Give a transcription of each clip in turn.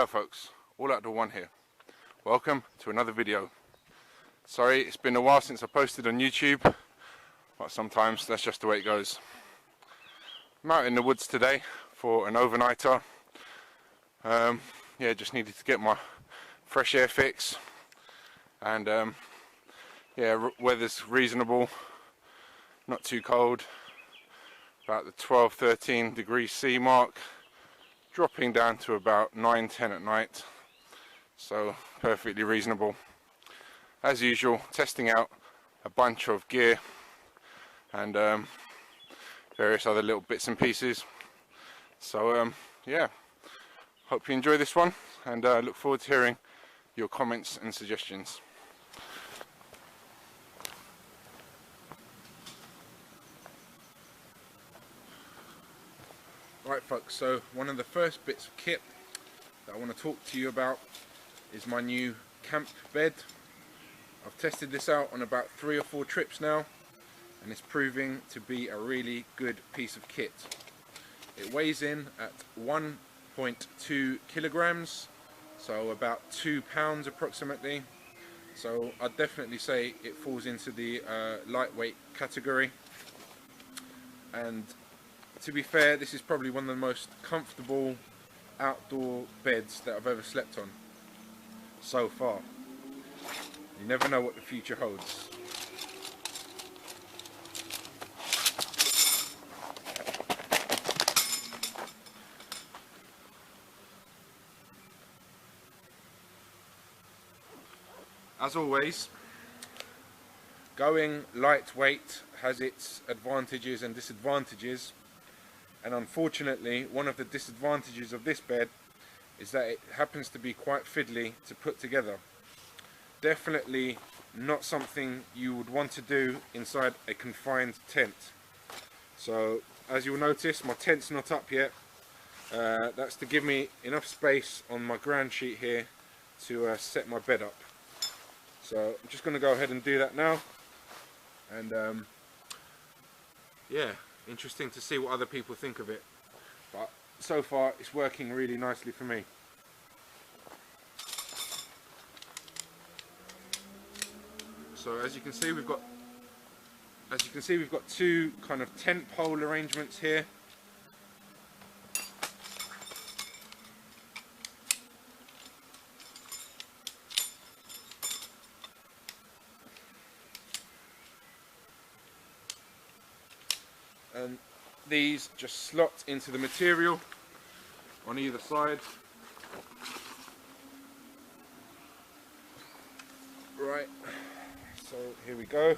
Hello folks, All Outdoor One here. Welcome to another video. Sorry, it's been a while since I posted on YouTube, but sometimes that's just the way it goes. I'm out in the woods today for an overnighter. Yeah, just needed to get my fresh air fix, and yeah, weather's reasonable, not too cold, about the 12-13 degrees C mark, dropping down to about 9-10 at night, so perfectly reasonable. As usual, testing out a bunch of gear and various other little bits and pieces. So yeah, hope you enjoy this one, and look forward to hearing your comments and suggestions. Right folks, so one of the first bits of kit that I want to talk to you about is my new camp bed. I've tested this out on about 3 or 4 trips now, and it's proving to be a really good piece of kit. It weighs in at 1.2 kilograms, so about 2 pounds approximately. So I'd definitely say it falls into the lightweight category. And to be fair, this is probably one of the most comfortable outdoor beds that I've ever slept on so far. You never know what the future holds. As always, going lightweight has its advantages and disadvantages, and unfortunately one of the disadvantages of this bed is that it happens to be quite fiddly to put together. Definitely not something you would want to do inside a confined tent. So as you'll notice, my tent's not up yet. That's to give me enough space on my ground sheet here to set my bed up. So I'm just going to go ahead and do that now, and yeah, interesting to see what other people think of it, but so far it's working really nicely for me. So as you can see we've got two kind of tent pole arrangements here. And these just slot into the material on either side. Right, so here we go.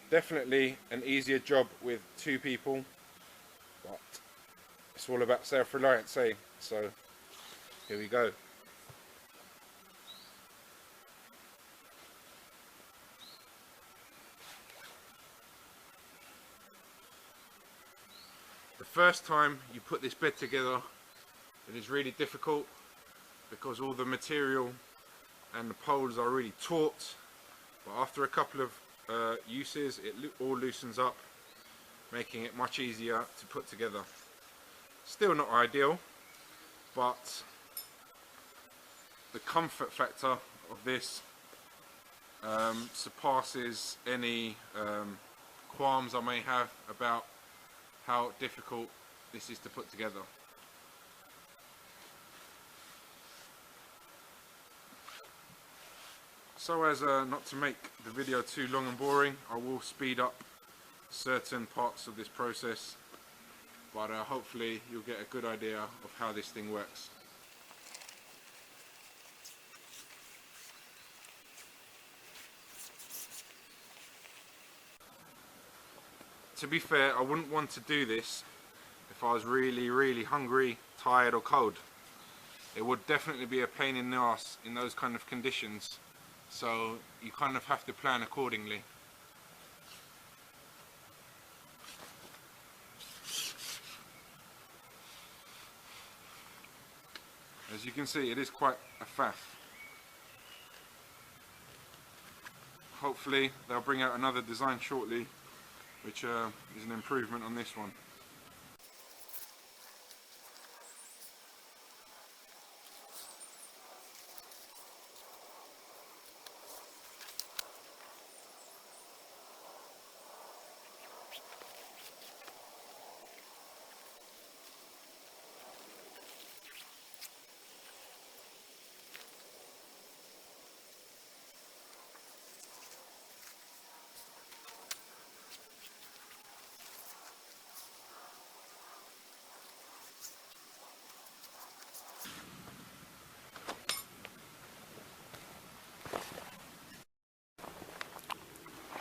Definitely an easier job with 2 people, but it's all about self-reliance, eh? So here we go. The first time you put this bed together, it is really difficult because all the material and the poles are really taut, but after a couple of uses it all loosens up, making it much easier to put together. Still not ideal, but the comfort factor of this surpasses any qualms I may have about how difficult this is to put together. So as not to make the video too long and boring, I will speed up certain parts of this process, but hopefully you'll get a good idea of how this thing works. To be fair, I wouldn't want to do this if I was really hungry, tired or cold. It would definitely be a pain in the ass in those kind of conditions, so you kind of have to plan accordingly. As you can see, it is quite a faff. Hopefully they'll bring out another design shortly, which is an improvement on this one.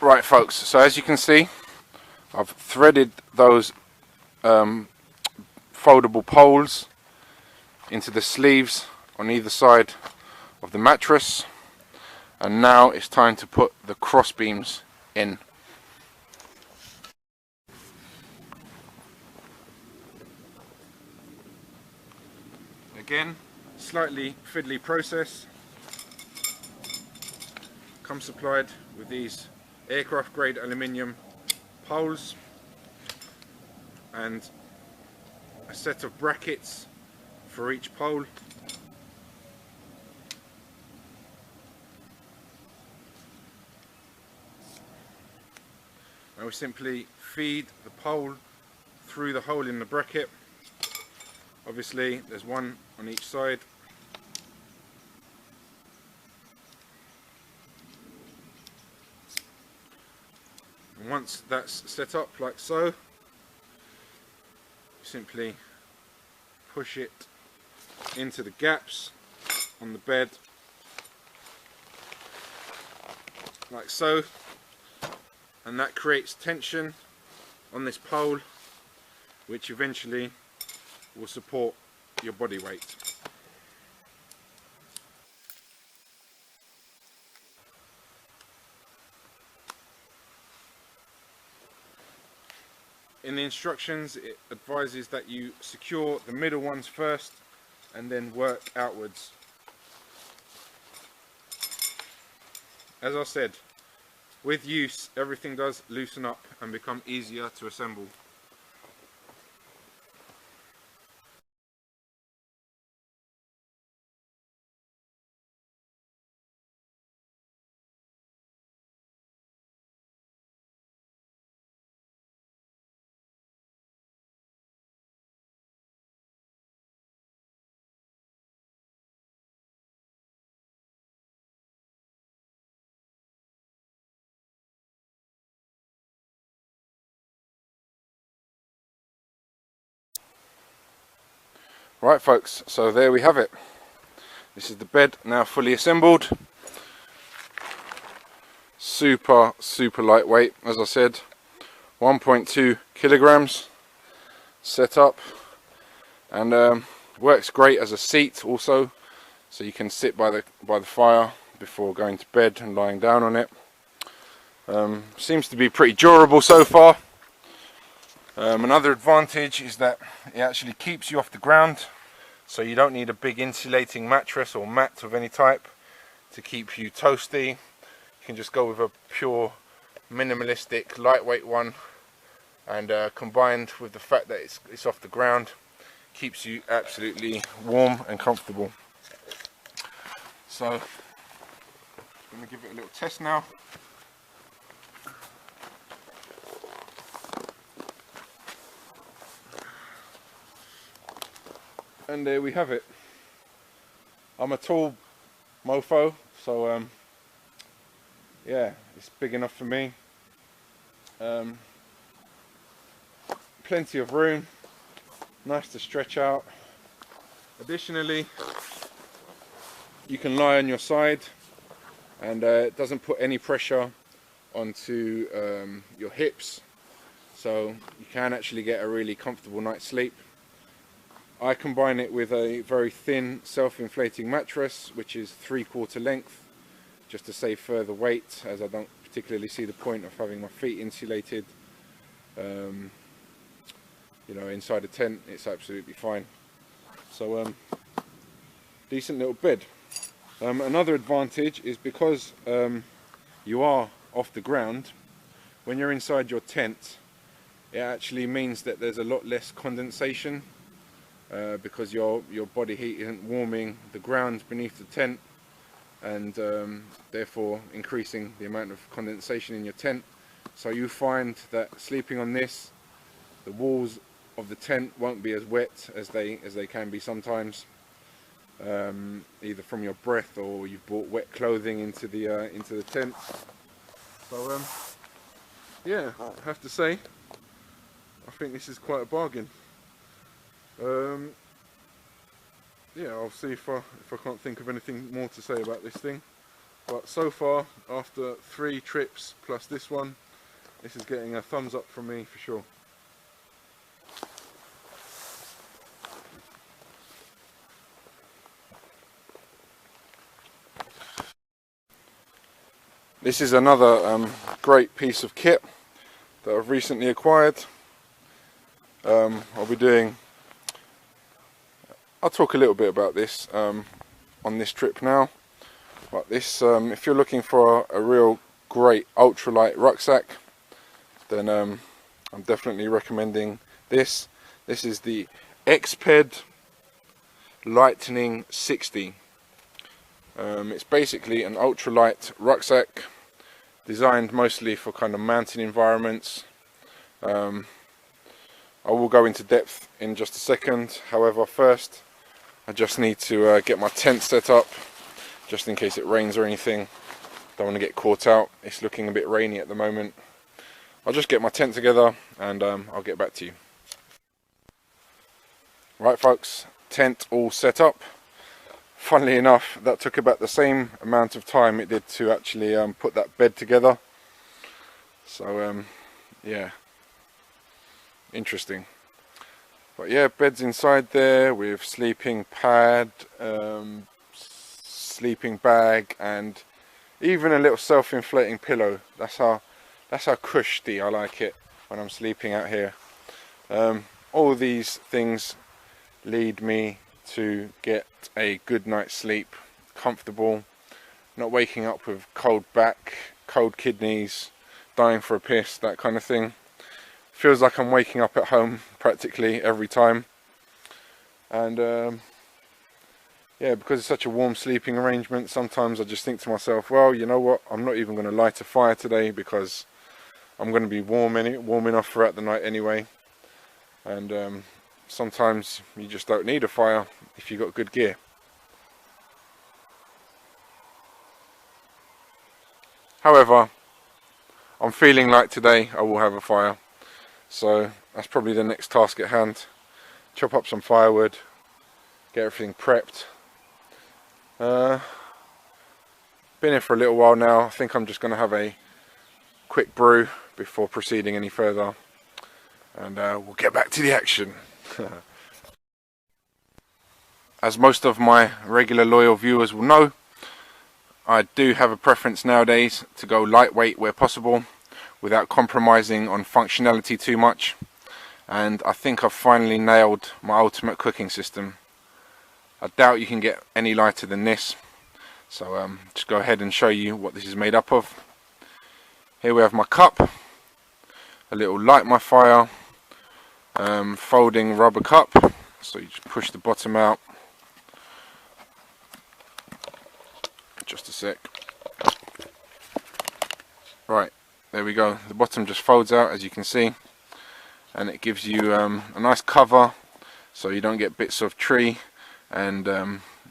Right folks, so as you can see, I've threaded those foldable poles into the sleeves on either side of the mattress, and now it's time to put the cross beams in. Again, slightly fiddly process. Comes supplied with these aircraft grade aluminium poles and a set of brackets for each pole. Now we simply feed the pole through the hole in the bracket. Obviously there's one on each side. And once that's set up like so, simply push it into the gaps on the bed like so, and that creates tension on this pole, which eventually will support your body weight. In the instructions it advises that you secure the middle ones first and then work outwards. As I said, with use everything does loosen up and become easier to assemble. Right folks, so there we have it. This is the bed now fully assembled. Super lightweight, as I said, 1.2 kilograms set up, and works great as a seat also, so you can sit by the fire before going to bed and lying down on it. Seems to be pretty durable so far. Another advantage is that it actually keeps you off the ground, so you don't need a big insulating mattress or mat of any type to keep you toasty. You can just go with a pure minimalistic lightweight one, and combined with the fact that it's off the ground, keeps you absolutely warm and comfortable. So I'm going to give it a little test now. And there we have it. I'm a tall mofo, so yeah, it's big enough for me. Plenty of room, nice to stretch out. Additionally, you can lie on your side, and it doesn't put any pressure onto your hips, so you can actually get a really comfortable night's sleep. I combine it with a very thin self-inflating mattress, which is 3/4 length, just to save further weight, as I don't particularly see the point of having my feet insulated. You know, inside a tent it's absolutely fine. So decent little bed. Another advantage is because you are off the ground, when you're inside your tent it actually means that there's a lot less condensation, because your body heat isn't warming the ground beneath the tent, and therefore increasing the amount of condensation in your tent. So you find that sleeping on this, the walls of the tent won't be as wet as they can be sometimes, either from your breath or you've brought wet clothing into the tent. So yeah, I have to say I think this is quite a bargain. Yeah, I'll see if I can't think of anything more to say about this thing. But so far, after 3 trips plus this one, this is getting a thumbs up from me for sure. This is another great piece of kit that I've recently acquired. I'll talk a little bit about this on this trip now. But this, if you're looking for a real great ultralight rucksack, then I'm definitely recommending this. This is the Xped Lightning 60. It's basically an ultralight rucksack designed mostly for kind of mountain environments. I will go into depth in just a second. However, first I just need to get my tent set up, just in case it rains or anything. Don't want to get caught out. It's looking a bit rainy at the moment. I'll just get my tent together and I'll get back to you. Right folks, tent all set up. Funnily enough, that took about the same amount of time it did to actually put that bed together. So yeah, interesting. But yeah, bed's inside there with sleeping pad, sleeping bag, and even a little self-inflating pillow. That's how cushy I like it when I'm sleeping out here. All these things lead me to get a good night's sleep, comfortable, not waking up with cold back, cold kidneys, dying for a piss, that kind of thing. Feels like I'm waking up at home practically every time. And yeah, because it's such a warm sleeping arrangement, sometimes I just think to myself, well, you know what, I'm not even going to light a fire today because I'm going to be warm enough throughout the night anyway. And sometimes you just don't need a fire if you've got good gear. However, I'm feeling like today I will have a fire, so that's probably the next task at hand. Chop up some firewood, get everything prepped. Been here for a little while now. I think I'm just going to have a quick brew before proceeding any further, and we'll get back to the action. As most of my regular loyal viewers will know, I do have a preference nowadays to go lightweight where possible without compromising on functionality too much, and I think I've finally nailed my ultimate cooking system. I doubt you can get any lighter than this, so just go ahead and show you what this is made up of. Here we have my cup, a little light my fire, folding rubber cup, so you just push the bottom out. Just a sec. Right, there we go. The bottom just folds out, as you can see, and it gives you a nice cover so you don't get bits of tree and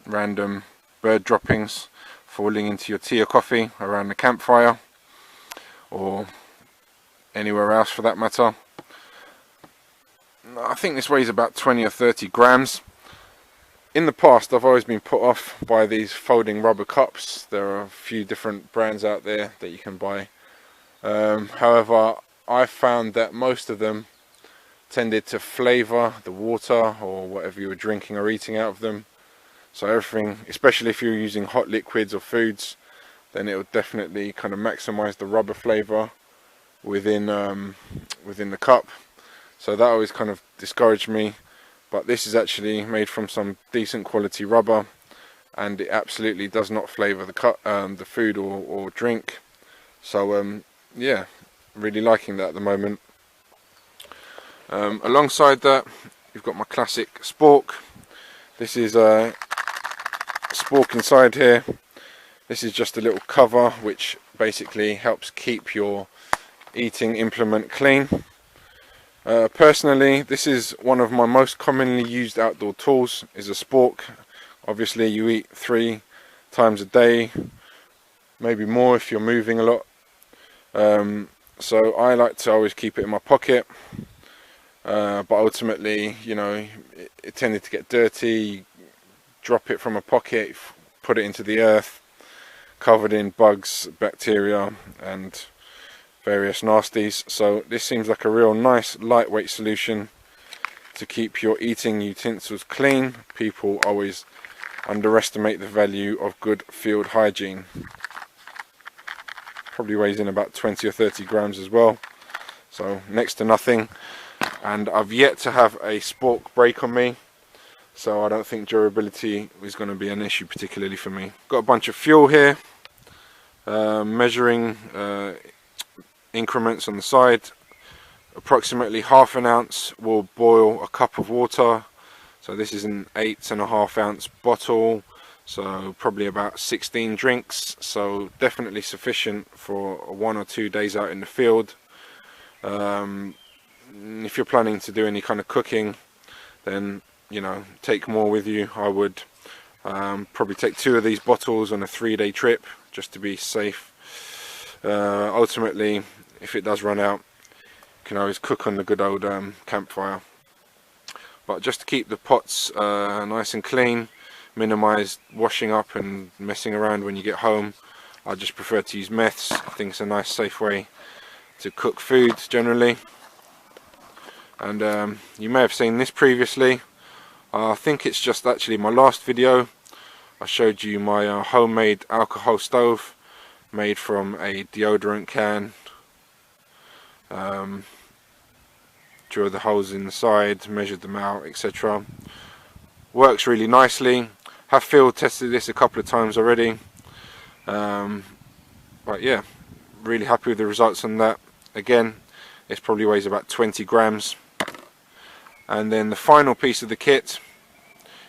random bird droppings falling into your tea or coffee around the campfire or anywhere else for that matter. I think this weighs about 20 or 30 grams. In the past I've always been put off by these folding rubber cups. There are a few different brands out there that you can buy. However, I found that most of them tended to flavour the water or whatever you were drinking or eating out of them. So everything, especially if you're using hot liquids or foods, then it will definitely kind of maximise the rubber flavour within the cup. So that always kind of discouraged me. But this is actually made from some decent quality rubber, and it absolutely does not flavour the food or drink. So yeah, really liking that at the moment. Alongside that, you've got my classic spork. This is a spork inside here. This is just a little cover which basically helps keep your eating implement clean. Personally, this is one of my most commonly used outdoor tools, is a spork. Obviously you eat 3 times a day, maybe more if you're moving a lot. So I like to always keep it in my pocket, but ultimately, you know, it tended to get dirty. Drop it from a pocket, put it into the earth, covered in bugs, bacteria and various nasties. So this seems like a real nice lightweight solution to keep your eating utensils clean. People always underestimate the value of good field hygiene. Probably weighs in about 20 or 30 grams as well, so next to nothing. And I've yet to have a spork break on me, so I don't think durability is going to be an issue particularly for me. Got a bunch of fuel here, measuring increments on the side. Approximately half an ounce will boil a cup of water, so this is an 8.5 ounce bottle, so probably about 16 drinks, so definitely sufficient for 1 or 2 days out in the field. If you're planning to do any kind of cooking, then you know, take more with you. I would probably take 2 of these bottles on a 3-day trip just to be safe. Ultimately, if it does run out, you can always cook on the good old campfire. But just to keep the pots nice and clean, minimize washing up and messing around when you get home, I just prefer to use meths. I think it's a nice safe way to cook food generally. And you may have seen this previously. I think it's just actually my last video. I showed you my homemade alcohol stove made from a deodorant can. Drilled the holes in the side, measured them out, etc. Works really nicely. Have field tested this a couple of times already, but yeah, really happy with the results on that. Again, this probably weighs about 20 grams. And then the final piece of the kit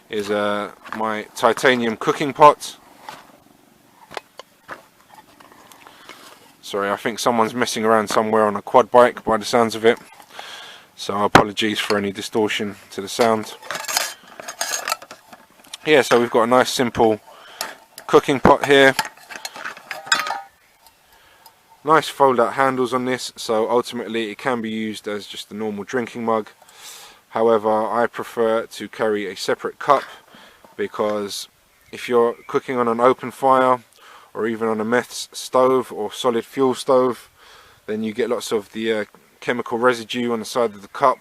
is my titanium cooking pot. Sorry, I think someone's messing around somewhere on a quad bike by the sounds of it, so apologies for any distortion to the sound. Yeah, so we've got a nice simple cooking pot here. Nice fold out handles on this, so ultimately it can be used as just a normal drinking mug. However, I prefer to carry a separate cup, because if you're cooking on an open fire or even on a meths stove or solid fuel stove, then you get lots of the chemical residue on the side of the cup,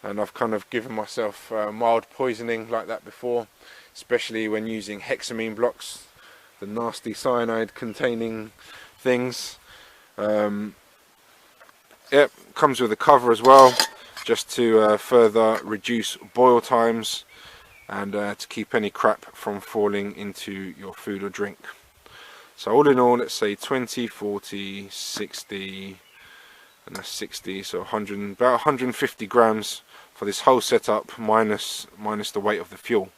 and I've kind of given myself mild poisoning like that before, especially when using hexamine blocks, the nasty cyanide containing things. Yep, comes with a cover as well, just to further reduce boil times and to keep any crap from falling into your food or drink. So all in all, let's say 20, 40, 60, and that's 60, so 100, about 150 grams for this whole setup, minus the weight of the fuel,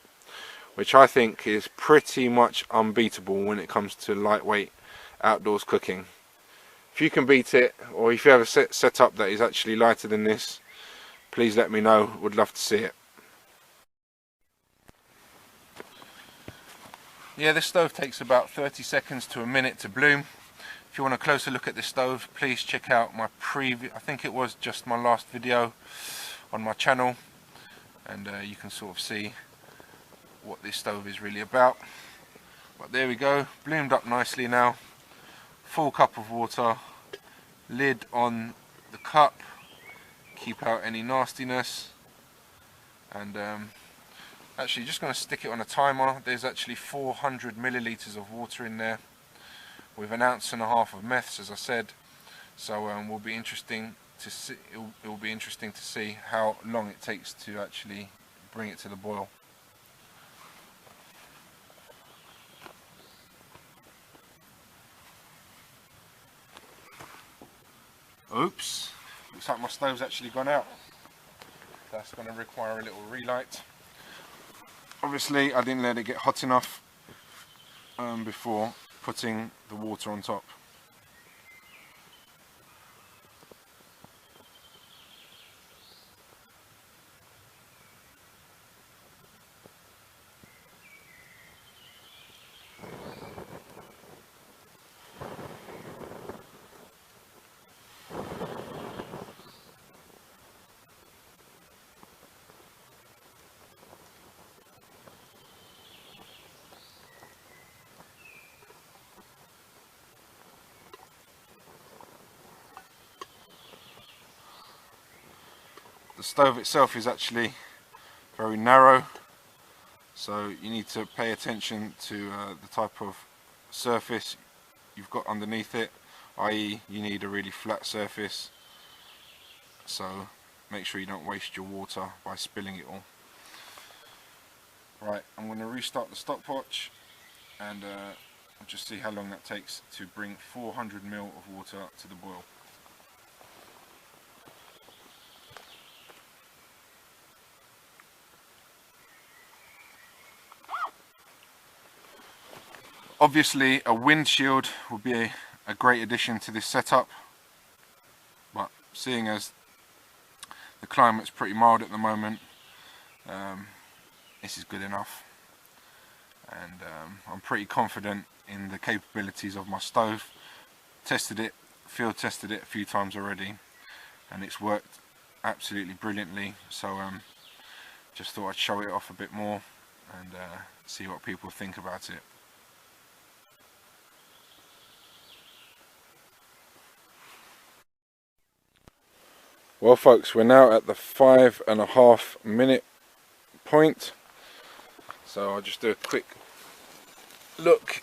which I think is pretty much unbeatable when it comes to lightweight outdoors cooking. If you can beat it, or if you have a setup that is actually lighter than this, please let me know. Would love to see it. Yeah, this stove takes about 30 seconds to a minute to bloom. If you want a closer look at this stove, please check out my previous, I think it was just my last video on my channel, and you can sort of see what this stove is really about. But there we go, bloomed up nicely now. Full cup of water, lid on the cup, keep out any nastiness, and actually just going to stick it on a timer. There's actually 400 millilitres of water in there with 1.5 ounces of meths, as I said. So will be interesting to see. It will be interesting to see how long it takes to actually bring it to the boil. Oops, looks like my stove's actually gone out. That's going to require a little relight. Obviously I didn't let it get hot enough before putting the water on top. The stove itself is actually very narrow, so you need to pay attention to the type of surface you've got underneath it, i.e. you need a really flat surface, so make sure you don't waste your water by spilling it all. Right, I'm going to restart the stopwatch and I'll just see how long that takes to bring 400 ml of water to the boil. Obviously a windshield would be a great addition to this setup, but seeing as the climate's pretty mild at the moment, this is good enough, and I'm pretty confident in the capabilities of my stove. Tested it, field tested it a few times already, and it's worked absolutely brilliantly, so just thought I'd show it off a bit more and see what people think about it. Well folks, we're now at the 5.5 minute point, so I'll just do a quick look,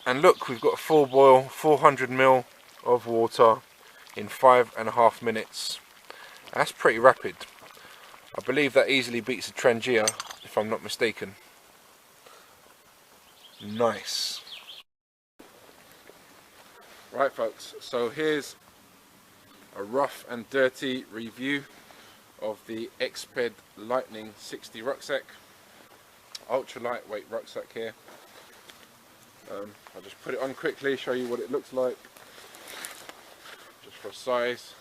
and look, we've got a full boil, 400 ml of water in 5.5 minutes. That's pretty rapid. I believe that easily beats a Trangia, if I'm not mistaken. Nice. Right folks, so here's a rough and dirty review of the Exped Lightning 60 rucksack, ultra lightweight rucksack here. I'll just put it on quickly, show you what it looks like, just for size.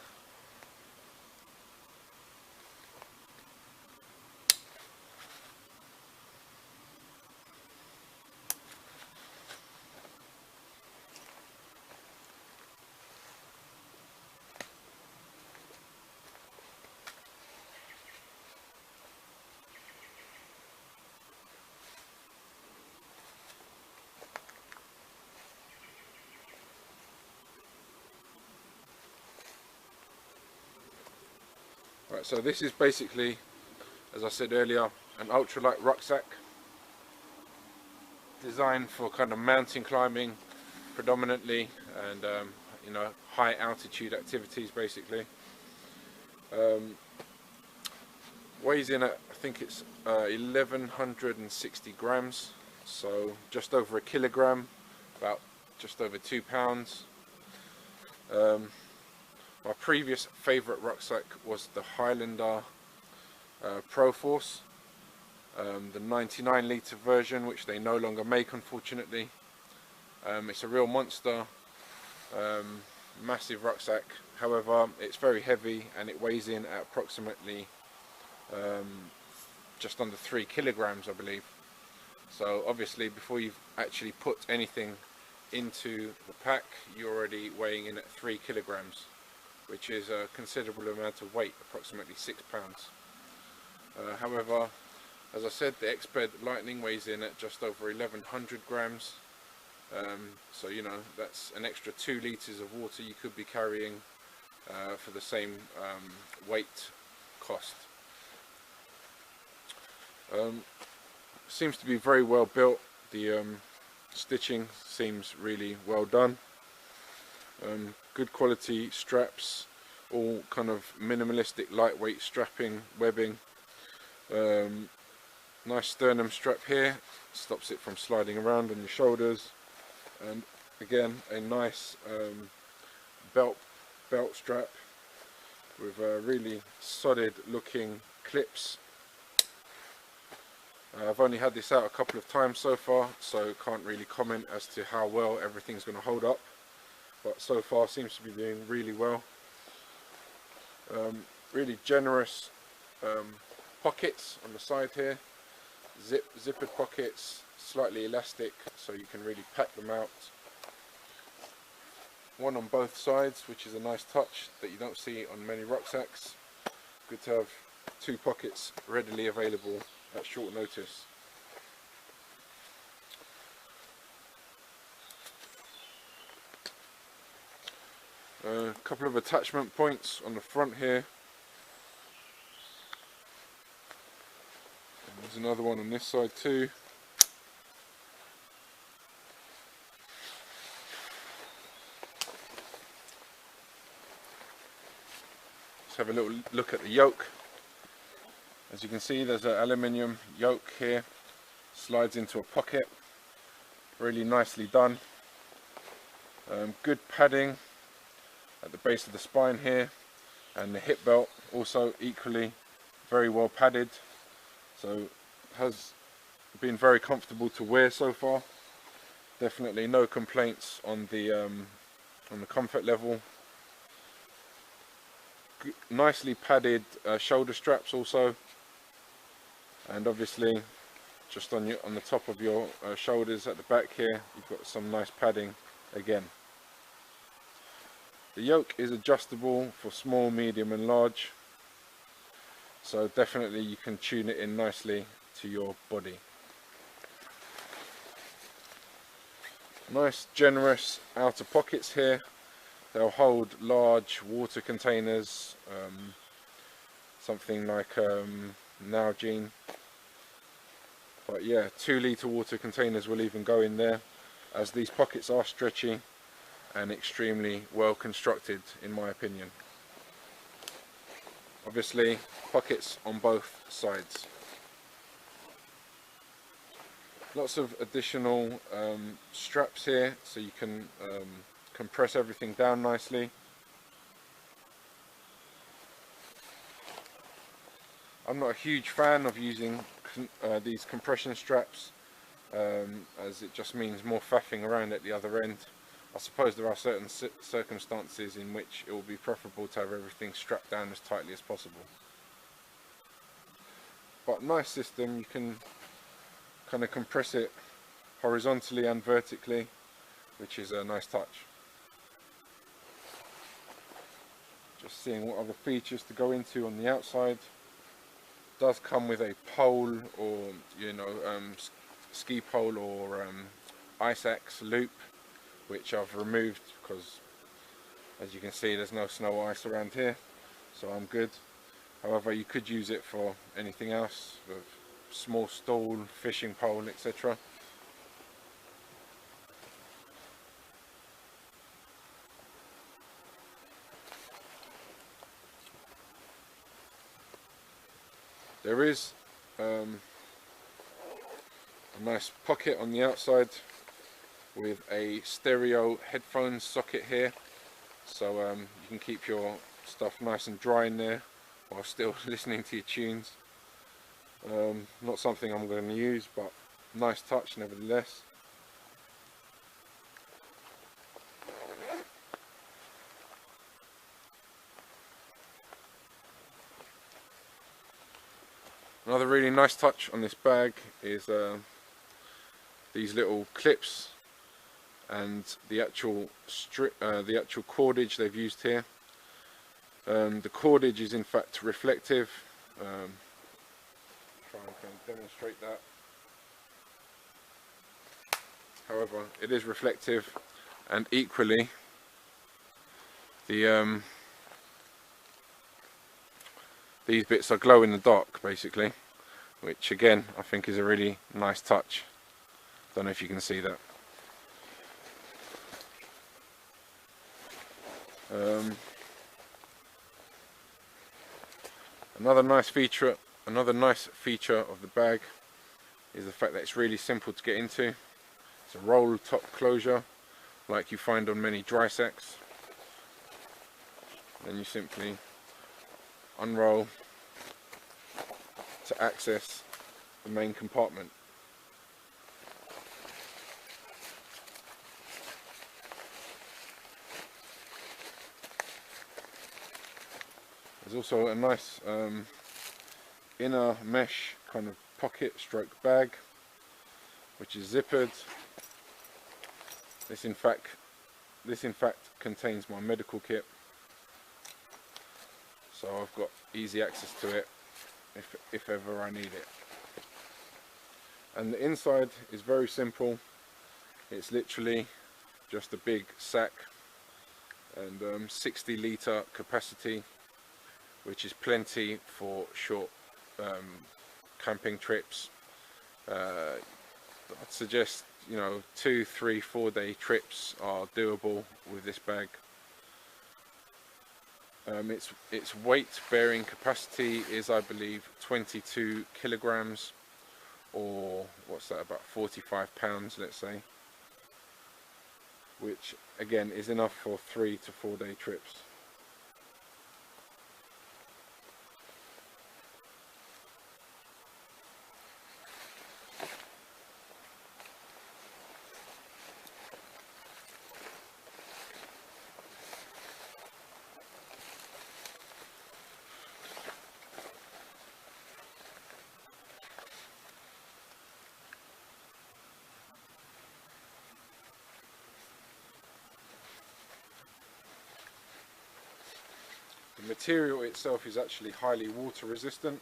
Right, so this is basically, as I said earlier, an ultralight rucksack designed for kind of mountain climbing predominantly, and you know, high altitude activities basically. Weighs in at, I think it's 1160 grams, so just over a kilogram, about just over 2 pounds. My previous favourite rucksack was the Highlander Pro Force, the 99 litre version, which they no longer make unfortunately. It's a real monster, massive rucksack. However, it's very heavy and it weighs in at approximately just under 3 kilograms, I believe. So obviously before you've actually put anything into the pack, you're already weighing in at 3 kilograms, which is a considerable amount of weight, approximately 6 pounds. However, as I said, the Exped Lightning weighs in at just over 1100 grams. So you know, that's an extra 2 litres of water you could be carrying for the same weight cost. Seems to be very well built. The stitching seems really well done. Good quality straps, all kind of minimalistic lightweight strapping, webbing. Nice sternum strap here, stops it from sliding around on your shoulders, and again a nice belt strap with really solid looking clips. I've only had this out a couple of times so far, so can't really comment as to how well everything's going to hold up, but so far seems to be doing really well. Really generous pockets on the side here, zippered pockets, slightly elastic so you can really pack them out. One on both sides, which is a nice touch that you don't see on many rucksacks. Good to have 2 pockets readily available at short notice. A couple of attachment points on the front here. another one on this side too. Let's have a little look at the yoke. As you can see, there's an aluminium yoke here, slides into a pocket, really nicely done. Good padding at the base of the spine here, and the hip belt also equally very well padded, so has been very comfortable to wear so far. Definitely no complaints on the comfort level. Nicely padded shoulder straps also, and obviously just on the top of your shoulders at the back here, you've got some nice padding again. The yoke is adjustable for small, medium and large, so definitely you can tune it in nicely to your body. Nice generous outer pockets here. They'll hold large water containers, something like Nalgene. But yeah, 2-litre water containers will even go in there, as these pockets are stretchy and extremely well constructed in my opinion. Obviously pockets on both sides. Lots of additional straps here, so you can compress everything down nicely. I'm not a huge fan of using these compression straps, as it just means more faffing around at the other end. I suppose there are certain circumstances in which it will be preferable to have everything strapped down as tightly as possible. But nice system, you can kind of compress it horizontally and vertically, which is a nice touch. Just seeing what other features to go into on the outside. Does come with a pole, or ski pole or ice axe loop, which I've removed because, as you can see, there's no snow or ice around here, so I'm good. However, you could use it for anything else, with small stool, fishing pole, etc. There is a nice pocket on the outside with a stereo headphones socket here, so you can keep your stuff nice and dry in there while still listening to your tunes. Not something I'm going to use, but nice touch nevertheless. Another really nice touch on this bag is these little clips and the actual cordage they've used here. The cordage is in fact reflective. Try and demonstrate that. However, it is reflective, and equally the these bits are glow in the dark basically, which again I think is a really nice touch. Don't know if you can see that. Another nice feature of the bag is the fact that it's really simple to get into. It's a roll top closure like you find on many dry sacks. Then you simply unroll to access the main compartment. There's also a nice inner mesh kind of pocket stroke bag, which is zippered. This in fact contains my medical kit, so I've got easy access to it if ever I need it. And the inside is very simple. It's literally just a big sack and 60-litre capacity, which is plenty for short camping trips. I'd suggest, you know, 2, 3, 4 day trips are doable with this bag. Its weight bearing capacity is, I believe, 22 kilograms, or what's that, about 45 pounds, let's say, which again is enough for 3 to 4 day trips. The material itself is actually highly water resistant,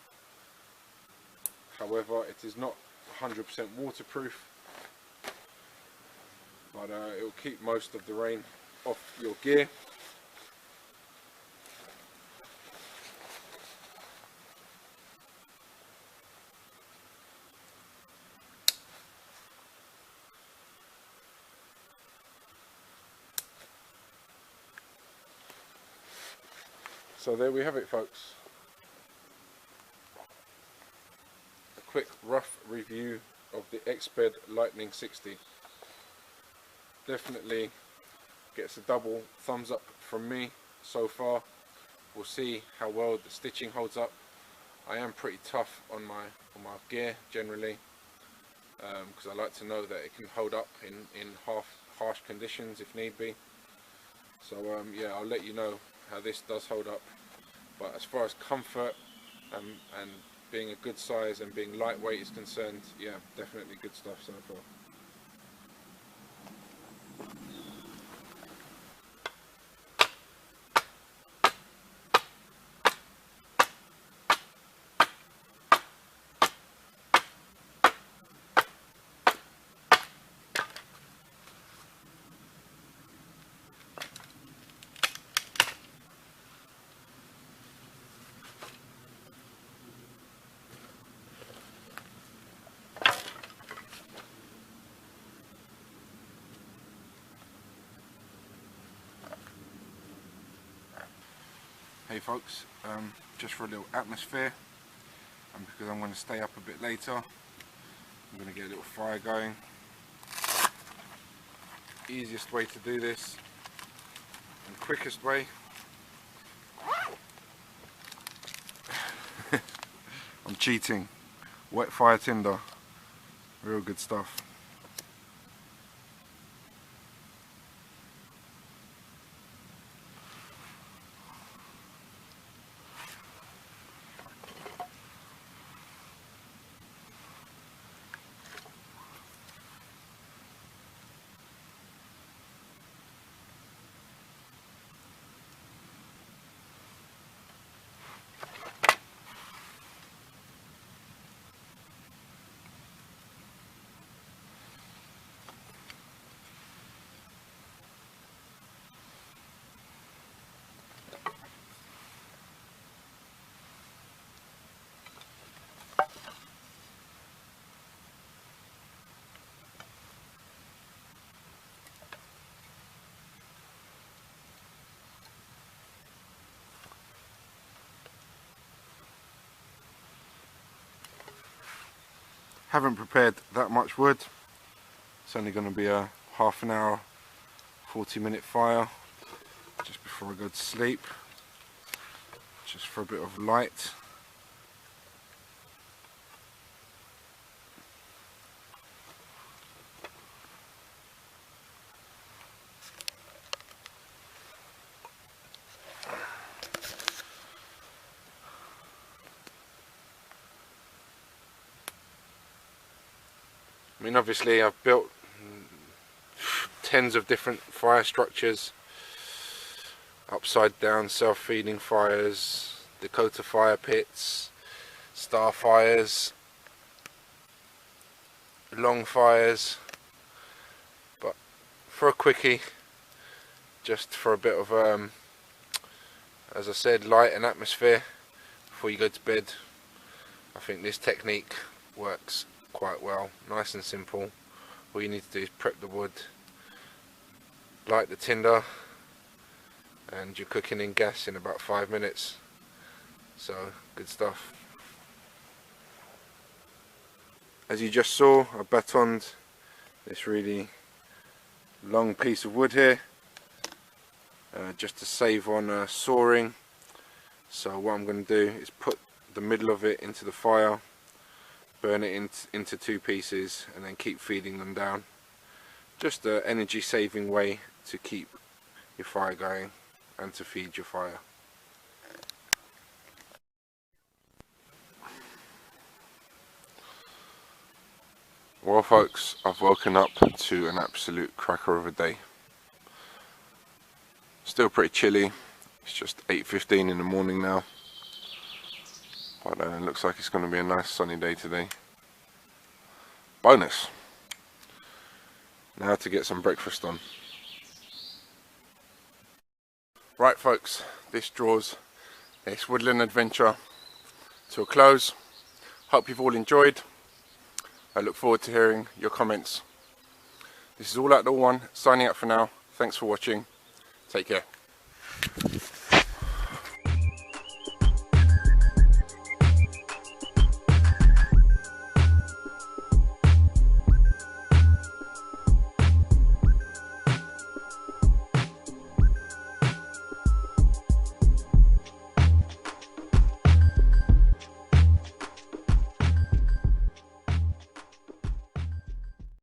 however it is not 100% waterproof, but it will keep most of the rain off your gear. So there we have it, folks. A quick rough review of the X-Bed Lightning 60. Definitely gets a double thumbs up from me so far. We'll see how well the stitching holds up. I am pretty tough on my gear generally, because I like to know that it can hold up in harsh conditions if need be. So yeah, I'll let you know how this does hold up. But as far as comfort and being a good size and being lightweight is concerned, yeah, definitely good stuff so far. Hey folks, just for a little atmosphere, and because I'm going to stay up a bit later, I'm going to get a little fire going. Easiest way to do this, and quickest way, I'm cheating, wet fire tinder, real good stuff. Haven't prepared that much wood. It's only going to be a half an hour, 40-minute fire just before I go to sleep, just for a bit of light. I mean, obviously I've built tens of different fire structures, upside down self-feeding fires, Dakota fire pits, star fires, long fires, but for a quickie, just for a bit of as I said, light and atmosphere before you go to bed, I think this technique works quite well, nice and simple. All you need to do is prep the wood, light the tinder, and you're cooking in gas in about 5 minutes. So good stuff. As you just saw, I batoned this really long piece of wood here just to save on sawing. So what I'm going to do is put the middle of it into the fire, burn it into 2 pieces, and then keep feeding them down. Just an energy saving way to keep your fire going and to feed your fire. Well folks, I've woken up to an absolute cracker of a day. Still pretty chilly, it's just 8:15 in the morning now, but it looks like it's going to be a nice sunny day today. Bonus! Now to get some breakfast on. Right folks, this draws this woodland adventure to a close. Hope you've all enjoyed. I look forward to hearing your comments. This is All Outdoor One, signing out for now. Thanks for watching. Take care.